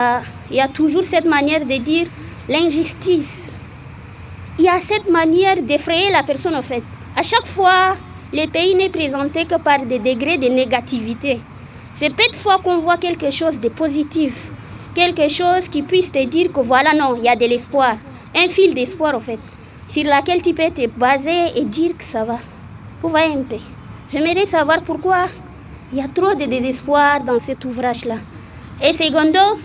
Il y a toujours cette manière de dire l'injustice. Il y a cette manière d'effrayer la personne en fait. À chaque fois, le pays n'est présenté que par des degrés de négativité. C'est peu de fois qu'on voit quelque chose de positif, quelque chose qui puisse te dire que voilà, non, il y a de l'espoir, un fil d'espoir en fait, sur laquelle tu peux te baser et dire que ça va. Vous voyez un peu. J'aimerais savoir pourquoi il y a trop de désespoir dans cet ouvrage-là. Et secondo,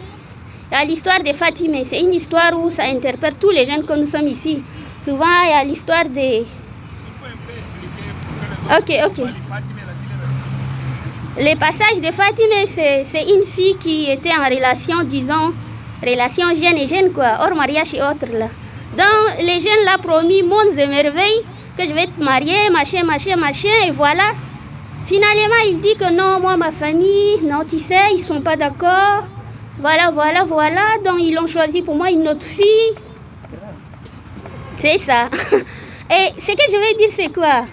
il y a l'histoire de Fatimé. C'est une histoire où ça interpelle tous les jeunes que nous sommes ici. Souvent, il y a l'histoire des... Ok. Le passage de Fatimé, c'est une fille qui était en relation, disons, relation jeune et jeune, quoi, hors mariage et autres, là. Donc, les jeunes l'ont promis, mondes et merveilles, que je vais te marier, machin, et voilà. Finalement, il dit que non, moi, ma famille, non, tu sais, ils ne sont pas d'accord. Voilà. Donc, ils ont choisi pour moi une autre fille. C'est ça. Et ce que je veux dire, c'est quoi?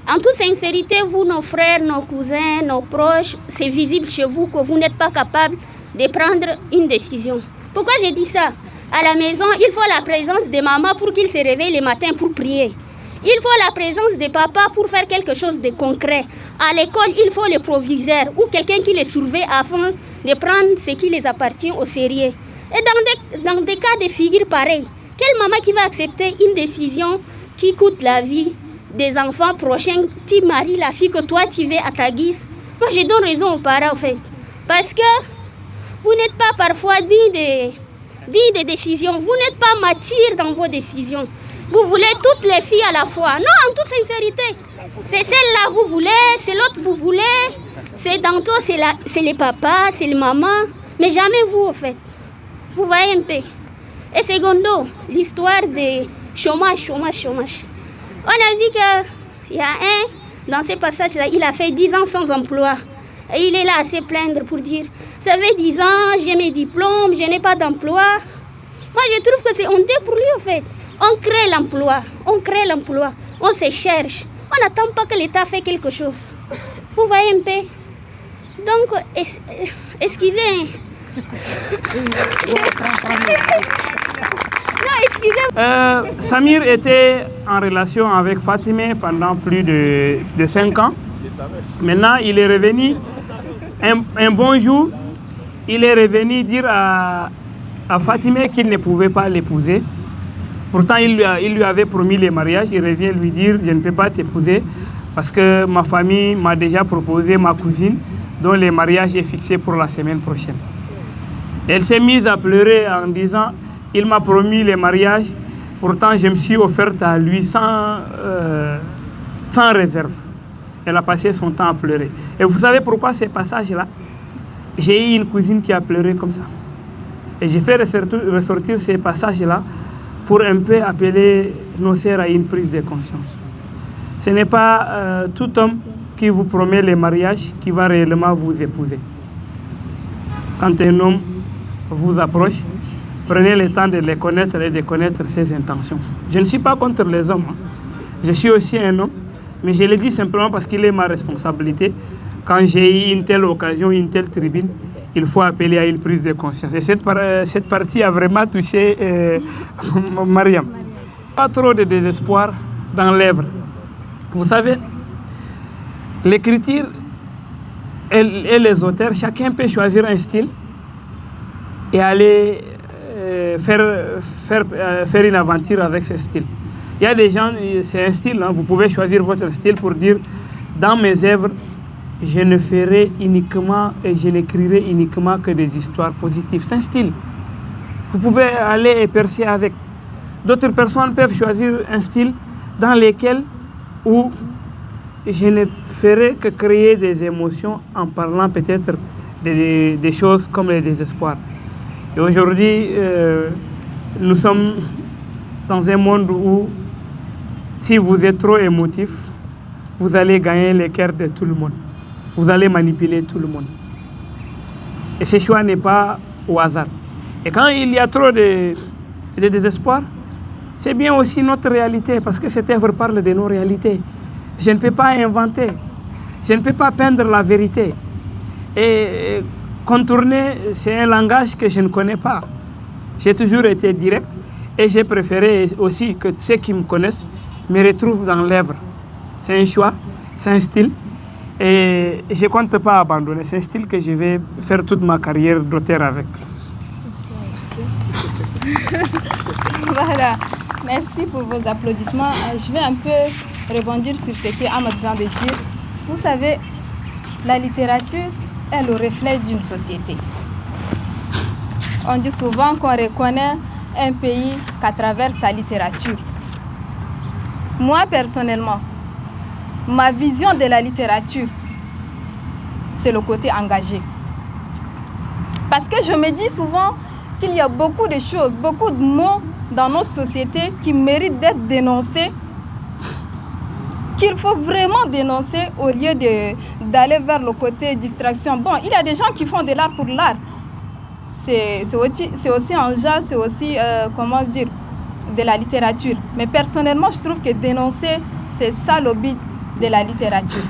En toute sincérité, vous, nos frères, nos cousins, nos proches, c'est visible chez vous que vous n'êtes pas capable de prendre une décision. Pourquoi je dis ça? À la maison, il faut la présence de maman pour qu'il se réveille le matin pour prier. Il faut la présence de papa pour faire quelque chose de concret. À l'école, il faut le proviseur ou quelqu'un qui les surveille afin de prendre ce qui les appartient au sérieux. Et dans des cas de figure pareils, quelle maman qui va accepter une décision qui coûte la vie des enfants prochains? Tu maries la fille que toi tu veux à ta guise. Moi je donne raison aux parents en fait. Parce que vous n'êtes pas parfois digne de décisions. Vous n'êtes pas mature dans vos décisions. Vous voulez toutes les filles à la fois. Non, en toute sincérité. C'est celle-là que vous voulez, c'est l'autre que vous voulez. C'est dans toi, c'est les papas, c'est les mamans. Mais jamais vous en fait. Vous voyez un peu. Et secondo, l'histoire de chômage. On a vu qu'il y a dans ce passage-là, il a fait 10 ans sans emploi. Et il est là à se plaindre pour dire, ça fait 10 ans, j'ai mes diplômes, je n'ai pas d'emploi. Moi, je trouve que c'est honteux pour lui, en fait. On crée l'emploi, on se cherche. On n'attend pas que l'État fait quelque chose. Vous voyez un peu. Donc, excusez. Samir était en relation avec Fatimé pendant plus de 5 ans. Maintenant, il est revenu un bon jour. Il est revenu dire à Fatimé qu'il ne pouvait pas l'épouser. Pourtant, il lui avait promis le mariage. Il revient lui dire, je ne peux pas t'épouser parce que ma famille m'a déjà proposé ma cousine dont le mariage est fixé pour la semaine prochaine. Elle s'est mise à pleurer en disant, il m'a promis le mariage, pourtant je me suis offerte à lui sans réserve. Elle a passé son temps à pleurer. Et vous savez pourquoi ces passages-là? J'ai eu une cousine qui a pleuré comme ça. Et j'ai fait ressortir ces passages-là pour un peu appeler nos sœurs à une prise de conscience. Ce n'est pas tout homme qui vous promet le mariage qui va réellement vous épouser. Quand un homme vous approche, prenez le temps de les connaître et de connaître ses intentions. Je ne suis pas contre les hommes. Je suis aussi un homme, mais je le dis simplement parce qu'il est ma responsabilité. Quand j'ai eu une telle occasion, une telle tribune, il faut appeler à une prise de conscience. Et cette partie a vraiment touché Mariam. Pas trop de désespoir dans l'œuvre. Vous savez, l'écriture et les auteurs, chacun peut choisir un style et aller faire une aventure avec ce style. Il y a des gens, c'est un style, vous pouvez choisir votre style pour dire, dans mes œuvres, je ne ferai uniquement et je n'écrirai uniquement que des histoires positives. C'est un style. Vous pouvez aller et percer avec. D'autres personnes peuvent choisir un style dans lequel où je ne ferai que créer des émotions en parlant peut-être des choses comme le désespoir. Et aujourd'hui, nous sommes dans un monde où si vous êtes trop émotif, vous allez gagner les cœurs de tout le monde. Vous allez manipuler tout le monde. Et ce choix n'est pas au hasard. Et quand il y a trop de désespoir, c'est bien aussi notre réalité, parce que cette œuvre parle de nos réalités. Je ne peux pas inventer, je ne peux pas peindre la vérité. Et contourner, c'est un langage que je ne connais pas. J'ai toujours été direct et j'ai préféré aussi que ceux qui me connaissent me retrouvent dans l'œuvre. C'est un choix, c'est un style et je ne compte pas abandonner. C'est un style que je vais faire toute ma carrière d'auteur avec. Voilà, merci pour vos applaudissements. Je vais un peu rebondir sur ce que Ahmed vient de dire. Vous savez, la littérature est le reflet d'une société. On dit souvent qu'on reconnaît un pays qu'à travers sa littérature. Moi, personnellement, ma vision de la littérature, c'est le côté engagé. Parce que je me dis souvent qu'il y a beaucoup de choses, beaucoup de mots dans notre société qui méritent d'être dénoncés, qu'il faut vraiment dénoncer au lieu d'aller vers le côté distraction. Bon, il y a des gens qui font de l'art pour l'art. C'est aussi un genre, c'est aussi, comment dire, de la littérature. Mais personnellement, je trouve que dénoncer, c'est ça le but de la littérature.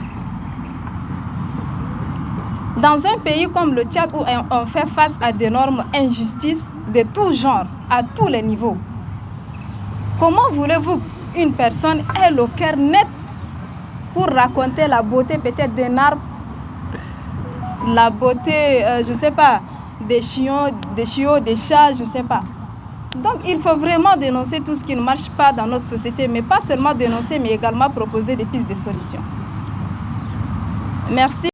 Dans un pays comme le Tchad où on fait face à d'énormes injustices de tout genre, à tous les niveaux, comment voulez-vous qu'une personne ait le cœur net pour raconter la beauté peut-être d'un arbre, la beauté, je ne sais pas, des chiots, des chats, je ne sais pas. Donc il faut vraiment dénoncer tout ce qui ne marche pas dans notre société, mais pas seulement dénoncer, mais également proposer des pistes de solutions. Merci.